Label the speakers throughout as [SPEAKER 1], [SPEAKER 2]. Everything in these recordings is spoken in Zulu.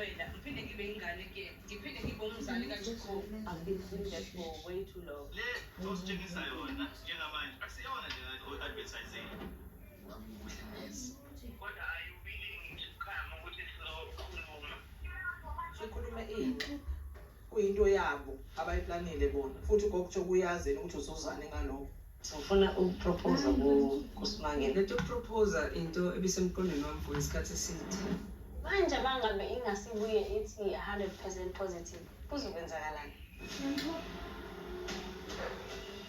[SPEAKER 1] I've been doing that for way too long.
[SPEAKER 2] Sikhuluma ini kuyinto yabo abayiplanile bona futhi gokuthi kuyazeni ukuthi uzozane ngalokho.
[SPEAKER 1] Ufuna ukupropose kuSimangele.
[SPEAKER 3] Lethu proposa into ebisemqondweni wami for isikhathi eside.
[SPEAKER 1] Manje bangabe ingasibuye ithi 100% positive. Kuzokwenzakalani?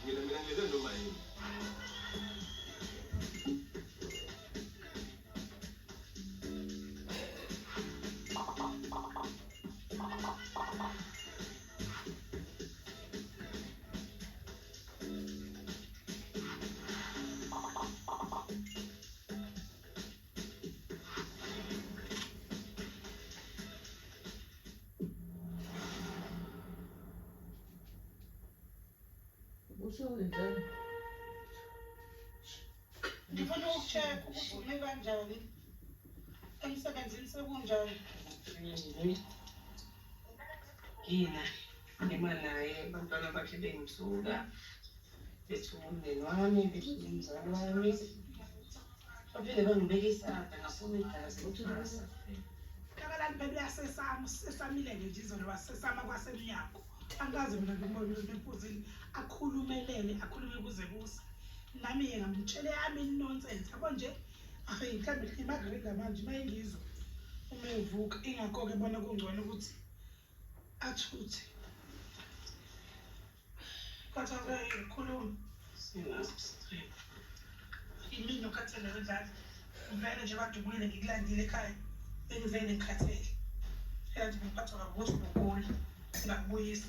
[SPEAKER 4] Mina ngilele noma yini.
[SPEAKER 2] Ngifuna ukucheck ukuthi ume kanjani emsebenzini sekunjani.
[SPEAKER 3] Yina ngima naye abantwana bakhe bengisuka bethu umndeni wami bethu umzali wami baphinde bangibeka isada ngafuna igazi lokuthasa.
[SPEAKER 2] Kabalani bebeyasesamile nje izolo wasesama kwasemnyango. Angazi mina ngibona bempuzini akhulumelele kuze kusa. Nami ngamtshele yami nonsense yabo nje mhlambe imagrega manje mayengizwe uma evuka ingakho ke bona kungcono ukuthi athuthe kodwa ke khuluma
[SPEAKER 3] Sinastrip.
[SPEAKER 2] imini nokhathele wedlala vele nje badumile ngikulandile ekhaya bengivele ngikhathele yathi ngiphathwa kabuthi ngokula ngakubuyisa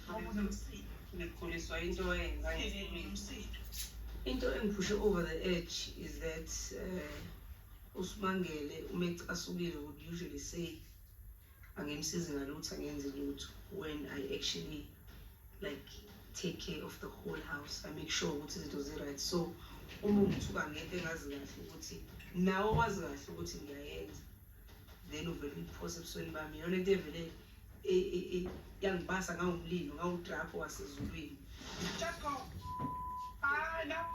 [SPEAKER 2] awubuze umsidi
[SPEAKER 3] Ngikhuliswa into eyenza
[SPEAKER 2] umsidi.
[SPEAKER 3] into engiphushe over the edge is that uSimangele asukile would usually say angimsizi ngalutho angenzi lutho when I actually like take care of the whole house. I make sure ukuthi izinto zi-right. So uma ngithuka ngento engazi kahle ukuthi nawe wazi kahle ukuthi ngiyayenza then uvele uyiphose ebusweni bami yona into evele yangibasa ngawumlilo ngawudrapho wasezulwini.
[SPEAKER 2] Just go. Bye now.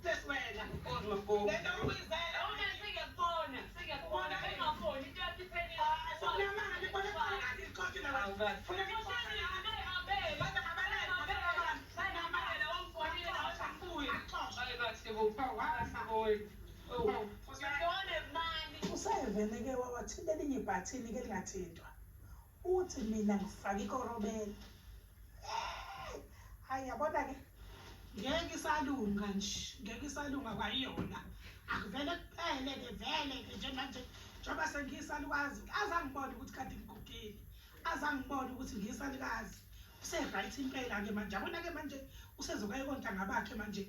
[SPEAKER 2] This way now.
[SPEAKER 3] Kodwa go.
[SPEAKER 2] Let them always say, okay, singapona. Usayivele-ke wawathinte elinye ibhathini ke lingathintwa uthi mina ngifake ikorobela hayi yabona-ke ngeke isalunga nje ngeke isalunga kwayiyona akuvele kuphele-ke vele-ke nje manje njengoba sengiyisalukazi azangibone ukuthi kade ngigugile azangibone ukuthi ngiyisalukazi use-right impela-ke manje yabona-ke manje usezokayikonta bakhe manje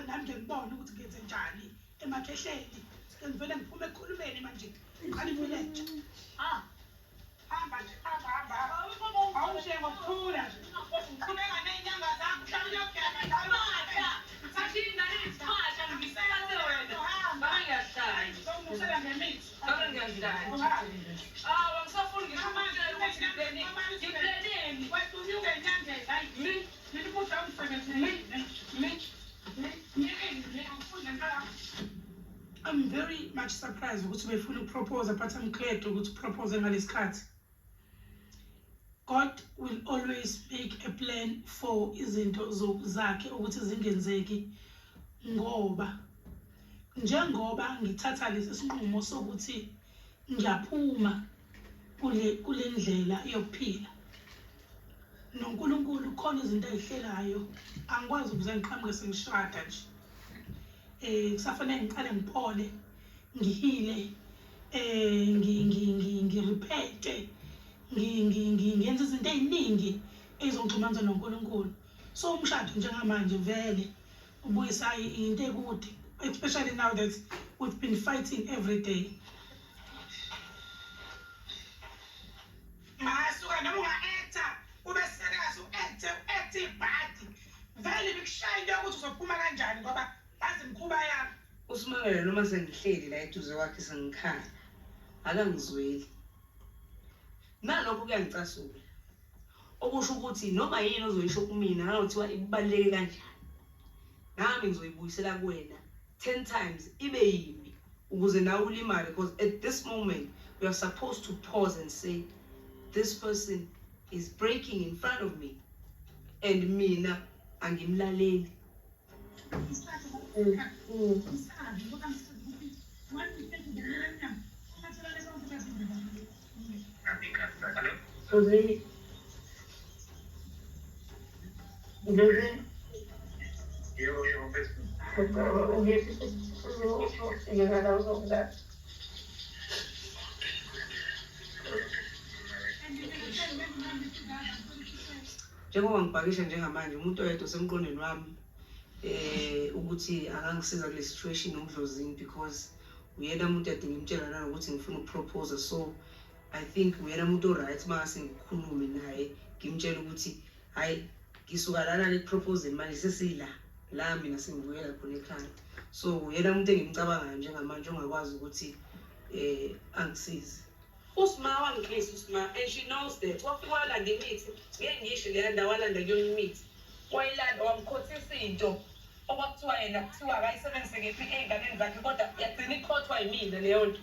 [SPEAKER 2] nami nje ngibone ukuthi ngenze njani emakhehleni ngivele ngiphume ekukhulumeni manje ngiqala impilo entsha hamba nje hamba awushiye ngokuthula nje uqhubeka ney'nyanga zakho mhlawumbe uyogena usela ngemithi wesunyuke enyangeni hayi mina ukudla umsebenzi I'm very much surprised ukuthi befuna ukupropose but I'm glad ukuthi upropose ngalesikhathi. God will always make a plan for izinto zakhe ukuthi zingenzeki ngoba njengoba ngithatha lesi sinqumo sokuthi ngiyaphuma kule ndlela yokuphila noNkulunkulu khona izinto ezihlelayo angikwazi ukuze ngiqhamuke sengishada nje kusafanele ngiqale ngiphole ngihile ngirepete ngenza izinto eziningi ezongixhumanisa noNkulunkulu so umshado njengamanje vele ubuyisa into ekude especially now that we've been fighting every day. Masuka noma unga-actor ube serious u-acte ibhadi vele bikushaya into yokuthi uzophuma kanjani ngoba yazi imkhuba yami.
[SPEAKER 3] uSimangele noma sengihleli la eduze kwakhe sengikhala akangizweli nalokho kuyangicasula okusho ukuthi noma yini ozoyisho kumina nalothiwa ibaluleke kanjani nami ngizoyibuyisela kuwena 10 times ibe yimbi ukuze nawe ulimale, because at this moment we are supposed to pause and say this person is breaking in front of me and mina angimlaleli. Njengoba ngibhakisha njengamanje umuntu oyedwa osemqondweni wami ukuthi akangisiza kule situation umdlozini, because uyena umuntu ade ngimtshela nanokuthi ngifuna ukupropose. So I think uyena umuntu oright mase ngikhulume naye ngimtshela ukuthi hayi ngisuka lana le proposal manje sesila la mina sengibuyela khona ekhaya. So uyena umuntu engimcabangayo njengamanje ongakwazi ukuthi angisize.
[SPEAKER 5] Usma wangikhisa usma, and she knows that. Wafika walanda imithi, ngeke ngisho leya ndawo walanda kuyona imithi. Wayilanda wamkhothisa into okwakuthiwa yena kuthiwa akayisebenzise ngephi ey'nganeni zakhe, kodwa yagcina ikhothwa yimina leyo nto.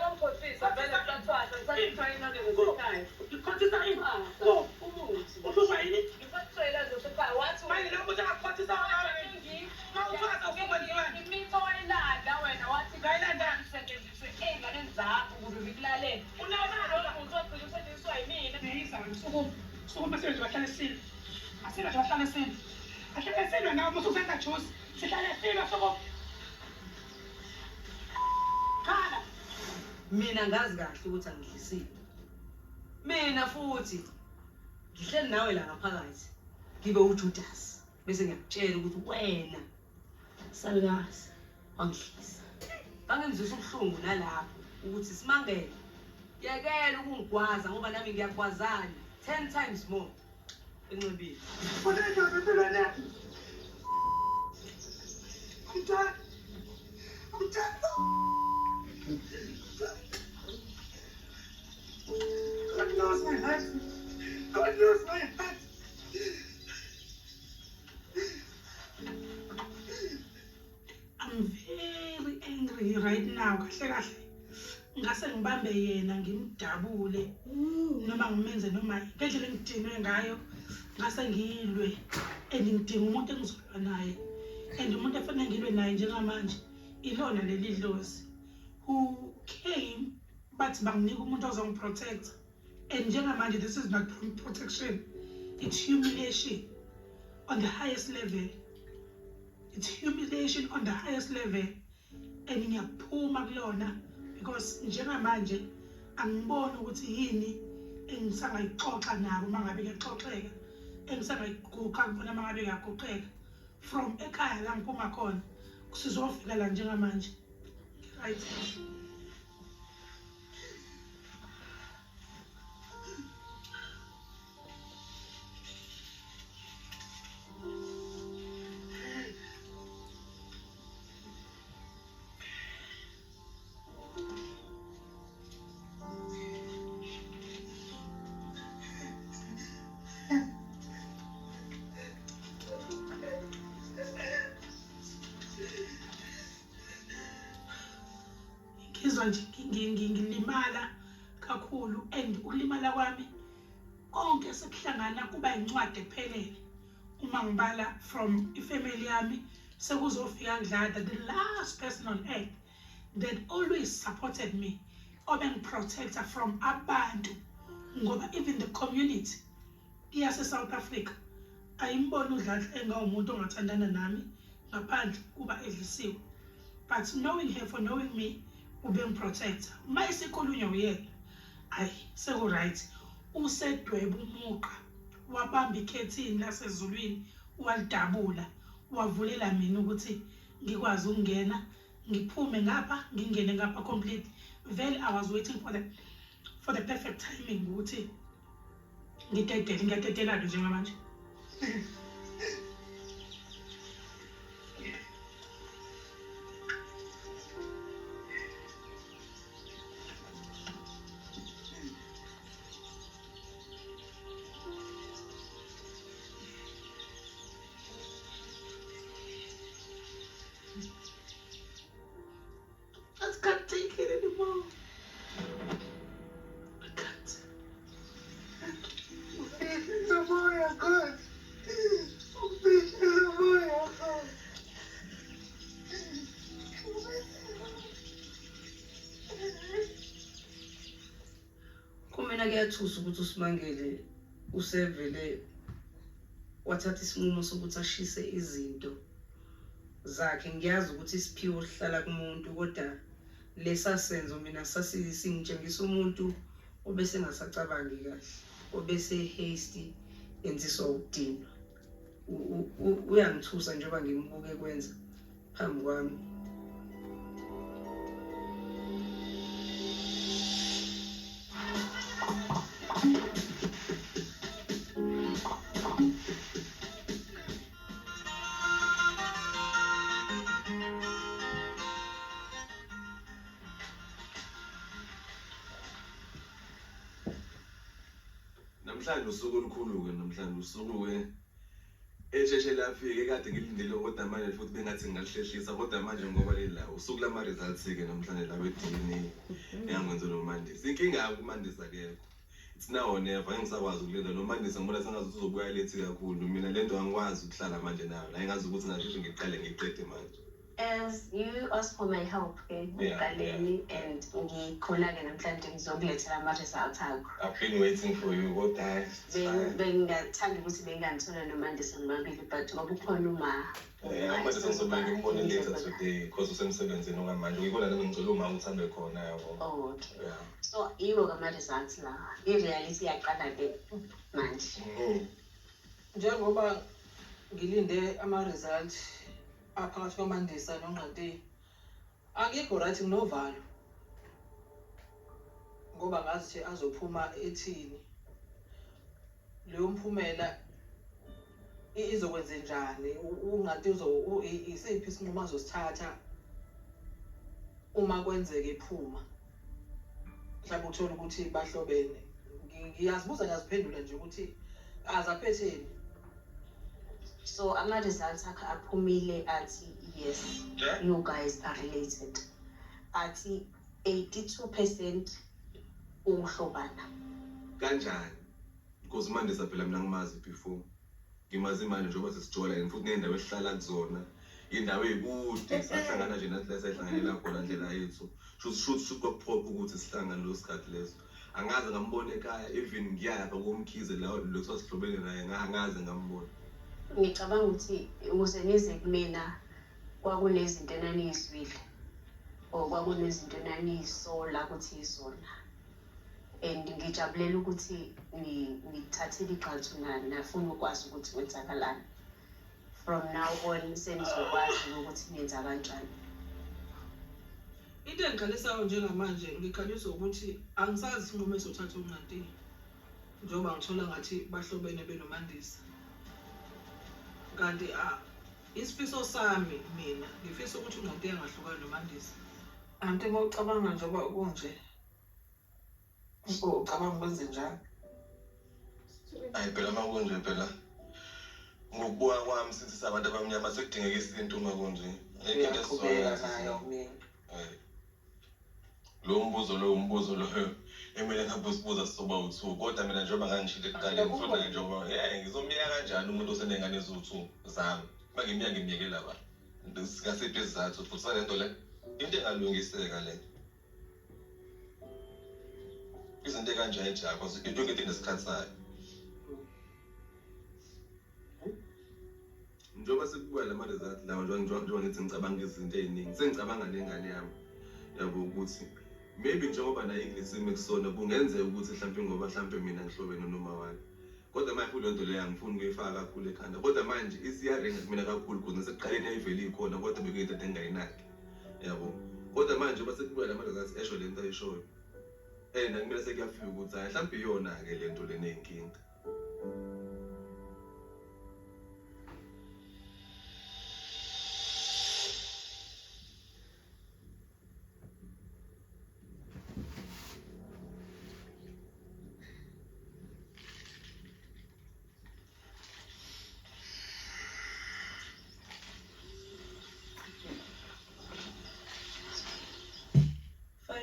[SPEAKER 5] Wamkhothisa vele kuqathwasa, ngisayithwayina ke ngekhaya.
[SPEAKER 2] Ngikhothisa ini?
[SPEAKER 5] Umuthi.
[SPEAKER 2] Uhlupha yini?
[SPEAKER 5] Ngisathwela nje ekhaya, wathi
[SPEAKER 2] Manje lo muntu akakhothisa
[SPEAKER 5] imithi owayilanda wena wathi
[SPEAKER 2] ngayilanda
[SPEAKER 5] isetshenziswe ey'nganeni zakho ukuze zikulalele. Muntu wagcina usetshenziswa yimina.
[SPEAKER 2] Sukuma senze bahlale sile. Asile nje bahlale sile. Bahlale sile nawe umuntu usenza juice. Sihlale sile sokho. Khala.
[SPEAKER 3] Mina ngazi kahle ukuthi angidlisile. Mina futhi ngihleli nawe la ngaphakathi ngibe uJudas bese ngiyakutshela ukuthi wena salukazi wangidlisa. Bangenzisa ubuhlungu nalapho ukuthi Simangele yekela ukungigwaza ngoba nami ngiyagwazana 10 times more enqebile.
[SPEAKER 2] Kodwa empilweni God knows my heart. God knows my heart. I'm very angry right now. Kahle kahle. Ngase ngibambe yena ngimdabule noma ngimenze noma ngendlela engidinwe ngayo ngase ngilwe and ngidinga umuntu engizolwa naye and umuntu efanele ngilwe naye njengamanje ilona leli dlozi who came but banginika umuntu ozongiprotect, and njengamanje this is not protection, it's humiliation on the highest level. It's humiliation on the highest level, and ngiyaphuma kulona because njengamanje angiboni ukuthi yini engisangayixoxa nabo mangabe kuyaxoxeka, engisangayiguqa kubona mangabe kuyaguqeka from ekhaya la ngiphuma khona kusizofika la njengamanje. Right. Ngizwa nje ngilimala kakhulu, and ukulimala kwami konke sekuhlangana kuba incwadi ephelele. Uma ngibala from ifamily yami sekuzofika Ndlada, the last person on earth that always supported me, obengiprotector from abantu, ngoba even the community iyase South Africa ayimboni uDladla engawumuntu ongathandana nami ngaphandle kuba edlisiwe, but knowing her for knowing me ubengiprotector. Mayisikhulunywa uyena ayi seku-right, usedweba umuqa wabamba ikhethini lasezulwini walidabula wavulela mina ukuthi ngikwazi ukungena ngiphume ngapha ngingene ngapha complete. Vele I was waiting for the perfect timing ukuthi ngiyatetelana njengamanje.
[SPEAKER 3] take it anymore. I can't. Kumina kuyathusa ukuthi uSimangele usevele wathatha isinqumo sokuthi ashise izinto zakhe. Ngiyazi ukuthi isiphiwo sihlala kumuntu, kodwa lesasenzo mina sasingitshengisa umuntu obese ngasacabangi kahle, obese hasty, enziswa ukudinwa. Uyangithusa njengoba ngimbuke kwenza phambi kwami.
[SPEAKER 4] Namhlanje usuku olukhulu-ke, namhlanje usuku-ke esheshe lafike kade ngilindele, kodwa manje futhi bengathi ngingahlehlisa, kodwa manje ngoba lela usuku lama-results-ke namhlanje labe-DNA engangwenze noMandisa. Inkinga yakho uMandisa akekho, it's now or never. Angisakwazi ukulinda noMandisa ngibona sengazuthi uzobuya lethi kakhulu. Mina lento angikwazi ukuhlala manje nayo, la engazi ukuthi ngasheshe ngiqale ngiqede manje.
[SPEAKER 1] As you asked for my help, Galeni, and ngikhona-ke namhlanje ngizokulethela ama-results akho.
[SPEAKER 4] I've been waiting for you, kodwa
[SPEAKER 1] Bengingathanda ukuthi bengangithola noMandisa nomabili, but ngoba ukhona
[SPEAKER 4] uMandisa ngizobuye ngimbone later today because usemsebenzini okwamanje. Ngikona nami ngicela uma ukuthi hambe khona yabo.
[SPEAKER 1] Oh, okay.
[SPEAKER 4] Yeah.
[SPEAKER 1] So yiwo kama-results la, i-reality iyaqala-ke manje.
[SPEAKER 5] Njengoba ngilinde ama-result aphakathi koMandisa noNgqantini, angikho right nginovalo ngoba ngazi ukuthi azophuma ethini, leyo mphumela izokwenza njani, uNgqantini isiphi isinqumo azosithatha uma kwenzeke ephuma, mhlawumbe uthola ukuthi bahlobene. Ngiyazibuza ngiyaziphendula nje ukuthi azaphetheni.
[SPEAKER 1] So ama-results akho aphumile athi yes, you guys are related. Athi 82% ukuhlobana.
[SPEAKER 4] Kanjani? Because uMandisa phela mina ngimazi before. Ngimazi manje njengoba sesijola and futhi nendawo esihlala kuzona. Indawo ekude sahlangana nje nathi lesihlanganela khona ndlela yethu. Shoot kwakuphopha ukuthi sihlangane lo sikhathi leso. Angaze ngambone ekhaya, even ngiyaya lapha komkhize la lokho sihlobene naye angaze ngambona.
[SPEAKER 1] Ngicabanga ukuthi ukuze nize kumina kwakunezinto enaniyizwile or kwakunezinto enaniyisola ukuthi izona, and ngijabulela ukuthi ngithathile igxathu nafuna ukwazi ukuthi kwenzakalani. From now on senizokwazi ukuthi nenza kanjani.
[SPEAKER 5] Into engikhalisayo njengamanje ngikhaliswa ukuthi angisazi isinqumo esizothatha uNgqantini njengoba ngithola ngathi bahlobene benoMandisa. Kanti isifiso sami mina ngifisa ukuthi uNgqantini angahlukani noMandisa. Anti uma ucabanga njengoba kunje, ucabanga ukwenze njani?
[SPEAKER 4] Hayi phela uma kunje phela ngokubuka kwami sithi sabantu abamnyama sekudingeka isintu uma kunje.
[SPEAKER 5] Ngiyaqhubeka nayo mina.
[SPEAKER 4] Lo mbuzo lo emele ngabe usibuza sizoba u2, kodwa mina njengoba ngangishilo ekuqaleni futhi njengoba ngizomiyeka kanjani umuntu osenengane eziwu2 zami. Mangimiyeka ngimiyekela ba. Ngasiphi isizathu futhi salento le into engalungiseka le. Izinto kanje ayijaka into ngeke nesikhathi sayo. Njengoba sekubuya lama result lawa njengoba ngithi ngicabanga izinto eziningi, sengicabanga nengane yami. Yabo ukuthi maybe njengoba nayo ingilesimo ekusona kungenzeka ukuthi mhlawumbe ngoba mhlawumbe mina ngihlobene noma wani. Kodwa manje futhi lento le angifuni ukuyifaka kakhulu ekhanda. Kodwa manje isiyarenga kumina kakhulu kuze sekuqaleni ayivele ikhona kodwa bekuyinto engayinaki. Yabo. Kodwa manje base kubuya lama results esho lento ayishoyo. Nakumele sekuyafika ukuthi hayi mhlawumbe iyona ke lento lenenkinga.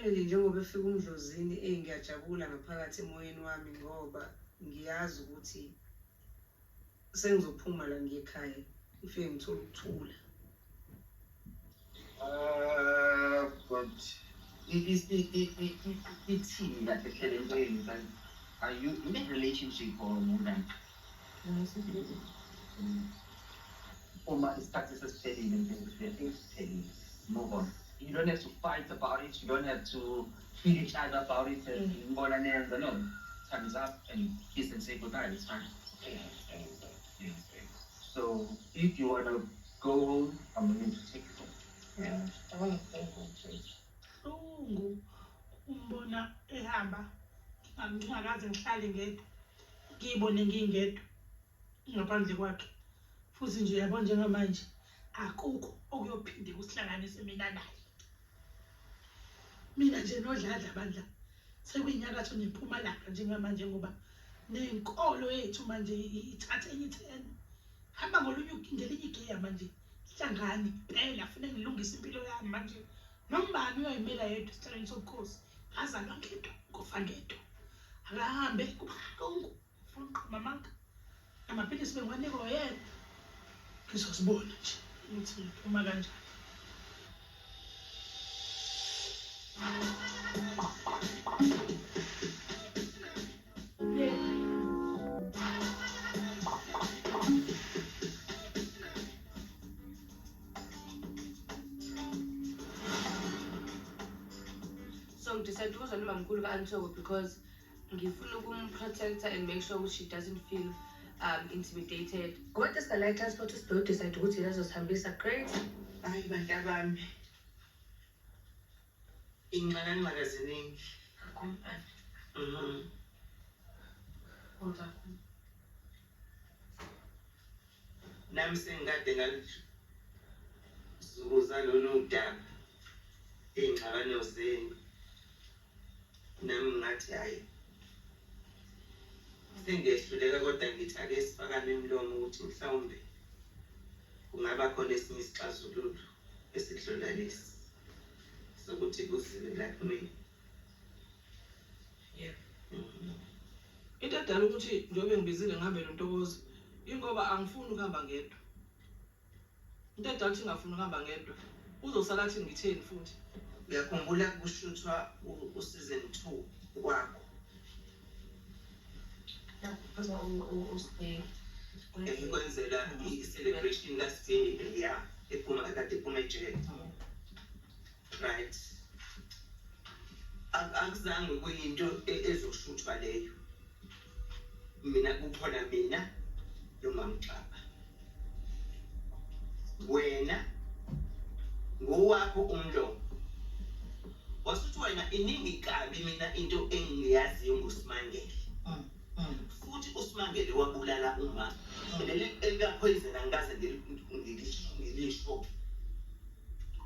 [SPEAKER 3] vele nje njengoba efika umdlozini ngiyajabula ngaphakathi emoyeni wami ngoba ngiyazi ukuthi sengizophuma la ngekhaya ifike ngithola ukuthula.
[SPEAKER 6] But it's team that the are you in a relationship or more than? Starts as telling and things telling. Move on. You don't have to fight about it. You don't have to feel each other about it. No, time's up and kiss and say goodbye. It's fine. Yeah. So if you wanna go home, I'm going to take you home.
[SPEAKER 1] Yeah, I want to go home, please.
[SPEAKER 2] Umbona ehamba ngingakaze ngihlale ngedwa ngiyibone ngingedwa ngaphandle kwakhe futhi nje yabo njengamanje akukho okuyophinde kusihlanganise mina naye. Mina nje nodladla bandla sekuyinyakatho neMpumalanga njengamanje ngoba nenkolo yethu manje ithathe enye ithena hamba ngolunye ngelinye igeya manje hlangani phela funa ngilungise impilo yami manje nombani uyoyimela yedwa esithalweni sobukhosi ngazalwa ngedwa ngofa ngedwa akahambe kubuhlungu funa uqhuma amanga amaphilisi bengiwanikwa yena ngizosibona nje ukuthi ngiphuma kanjani.
[SPEAKER 1] So ngidecide ukuza nomamkhulu ka-Antoko because ngifuna ukumprotector and make sure she doesn't feel intimidated. Ngoba deska la transport usibheke udecide ukuthi yena azosihambisa great.
[SPEAKER 7] Hayi bantabami. Ingxalani magaziningi. Nami sengikade ngalizuza lolu daba iy'ngxabano zenu. Nami ngathi hayi sengiyehluleka kodwa ngithi ake sifakane imilomo ukuthi mhlawumbe kungaba khona esinye isixazululo esidlula lesi sokuthi kuziwe la kimi.
[SPEAKER 2] Into edala ukuthi njengoba ngibizile ngihambe noNtokozo ingoba angifuni ukuhamba ngedwa. Into edala ukuthi ngingafuni ukuhamba ngedwa uzosala athi ngitheni futhi.
[SPEAKER 7] Ngiyakhumbula kushuthwa useason 2 kwakho. Ekwenzela i-celebration last year kade ephuma ejele. Right. Akuzange kuyinto ezoshuthwa leyo. Mina kukhona mina noMamXaba. Wena ngowakho umlomo. Wasuthi wena iningi kabi mina into engiyaziyo nguSimangele. Futhi uSimangele wabulala umama. Leli elikaPoison angikaze ngilisho.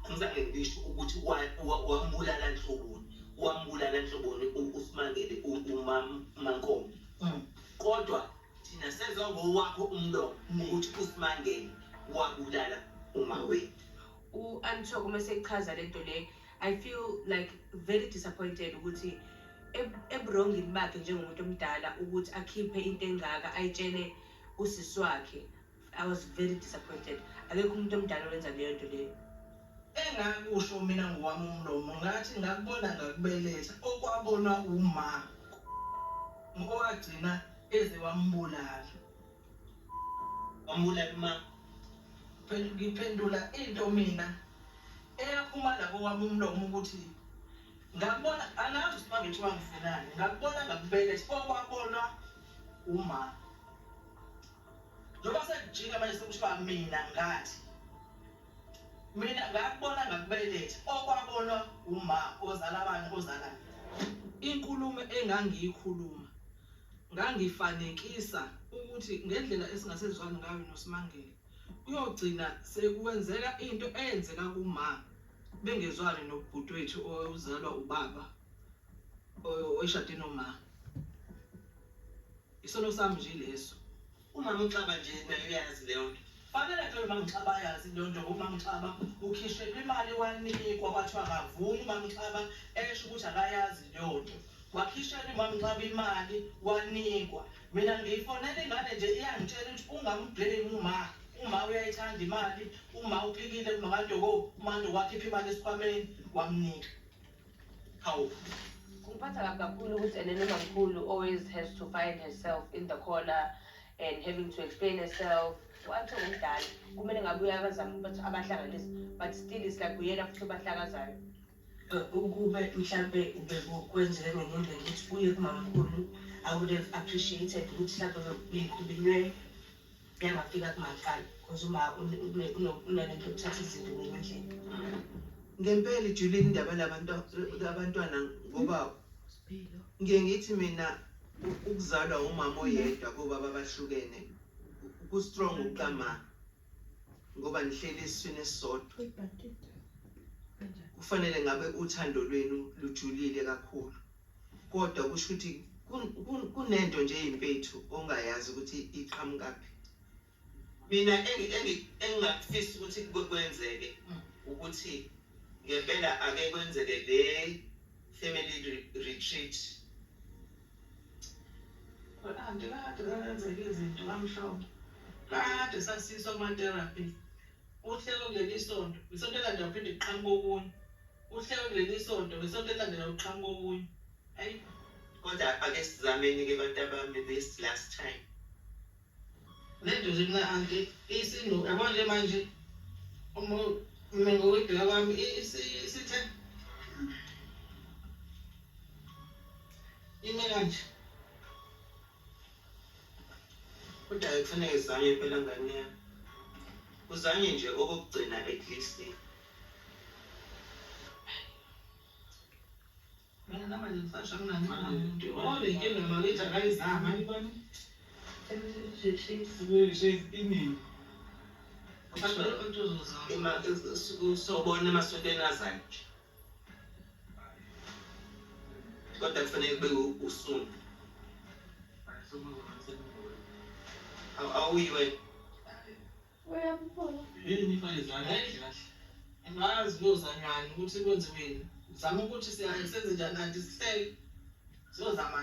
[SPEAKER 7] Angizange ngisho ukuthi wambulala Nhloboni. Wambulala Nhloboni uSimangele uMaNkomo. Kodwa thina sezwa ngowakho umlomo ukuthi uSimangele wabulala uma wethu.
[SPEAKER 1] U-Antoko mase echaza lento le I feel like very disappointed ukuthi ebrongini bakhe njengomuntu omdala ukuthi akhiphe into engaka ayitshele usisi wakhe. I was very disappointed. Akekho umuntu omdala owenza leyo nto leyo.
[SPEAKER 2] Engakusho mina ngowami umlomo ngathi ngakubona ngakubeletha okwabonwa uma owagcina eze wambulala.
[SPEAKER 7] Wambulala uma
[SPEAKER 2] ngiphendula into mina eyaphuma lapho wami umlomo ukuthi ngakubona angazi uSimangele ukuthi wangifunani ngakubona ngakubeletha okwabonwa uma njengoba sekujika manje sekushiwa mina ngathi mina ngakubona ngakubeletha okwabonwa uma ozala abantu ozala inkulumo engangiyikhuluma ngangifanekisa ukuthi ngendlela esingasezwani ngayo noSimangele uyogcina sekuwenzeka into eyenzeka kuma bengezwani nobhuti wethu ozalwa ubaba oshade noma isono sami nje leso.
[SPEAKER 7] uMamXaba nje naye uyazi leyo nto. fanele ke uMamXaba yazi leyo nto uMamXaba ukhishwe imali wanikwa kwathiwa akavumi uMamXaba esho ukuthi akayazi leyo nto wakhishela uMamXaba imali wanikwa mina ngiyifonela ingane nje iyangitshela ukuthi ungamblame uma uyayithanda imali uma uphikile kumakandoko umando wakhipha imali esikhwameni wamnika hawu
[SPEAKER 1] Kungiphatha kabi kakhulu ukuthi uMamkhulu always has to find herself in the corner and having to explain herself. Wathi ngumdala kumele ngabe uyakazama ukuthi abahlanganise but still it's like uyena futhi obahlakazayo.
[SPEAKER 3] Ukube mhlambe ubekwenzeke ngendlela ukuthi uye kuMamkhulu, I would have appreciated ukuthi mhlambe ubinywe yangafika kuMaqala because unalento yokuthatha izinto ngendlela.
[SPEAKER 7] ngempela Julie indaba labantwana ngoba ngithi mina ukuzalwa umama oyedwa kuba babahlukene ku strong ukama ngoba nihlele iswini esodwa kufanele ngabe uthando lwenu lujulile kakhulu kodwa kusho ukuthi kunento nje ezimpethu ongayazi ukuthi iqhamukaphi mina engingafisa ukuthi kwenzeke ukuthi ngempela ake kwenzeke le family retreat kade izinto kamhlobo kade sasiswa kuma-therapy uhlelo kuleli sonto isonto elandela uphinde iqhamuka okunye uhlelo kuleli sonto isonto elandela uqhamuka okunye hayi kodwa ake sizameni-ke bantu abami this last time lento nje mina anti isino yabo nje manje mina ngokwedwa kwami isithe ime kanje kodwa kufanele sizame impela ngane yami uzanye nje okokugcina at least mina namanje ngisasho kunani ole inkinga malithi akayizama yibani sobona emasontweni azayo kodwa kufanele kube usungu awuyiwe ngazi kuyozanywana ukuthi kwenziweni zama ukuthi senze njani kanti sihlele sizozama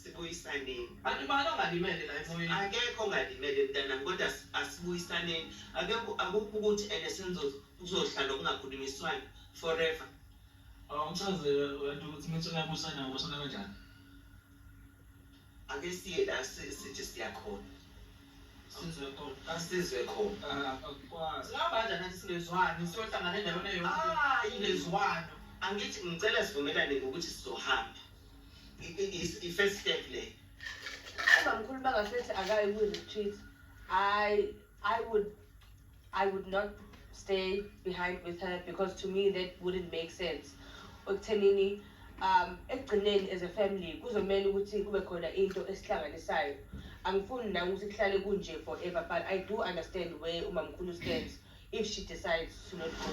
[SPEAKER 7] sibuyisaneni bantu bani ongalimele la emoyeni akekho ongalimele mntanami kodwa asibuyisaneni akukho ukuthi ene kuzohlala kungakhulunyiswani forever
[SPEAKER 8] awuchazele wena ukuthi mithona kusana ngosana kanjani
[SPEAKER 7] ake siye la sithi siyakhona asizwe khona singabanja nathi singezwani siyohlangana endaweni eyodwa ingezwano angithi ngicela sivumelane ngokuthi sizohamba i-first step le
[SPEAKER 1] uMamkhulu bangafethi akayi ku-retreat, I would not stay behind with her because to me that wouldn't make sense. Ekuthenini ekugcineni as a family kuzomele ukuthi kube khona into esihlanganisayo. Angifuni nami ukuthi kuhlale kunje forever, but I do understand where uMamkhulu stands if she decides to not go.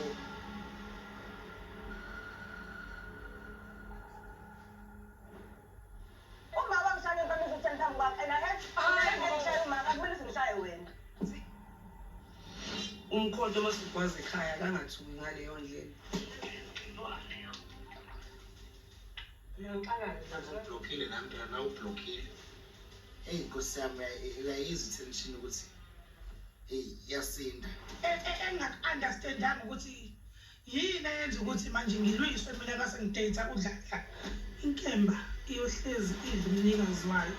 [SPEAKER 3] Umkhonto masikwazi ekhaya kangathuki ngaleyo ndlela.
[SPEAKER 7] Ublockile namntwana ublockile hey Nkosi yami uyayizi tension ukuthi hey yasinda
[SPEAKER 2] engaku-understandanga ukuthi yini eyenza ukuthi manje ngilwiswe mina kase ngidate udladla inkemba iyohlezi idla umnikazi wayo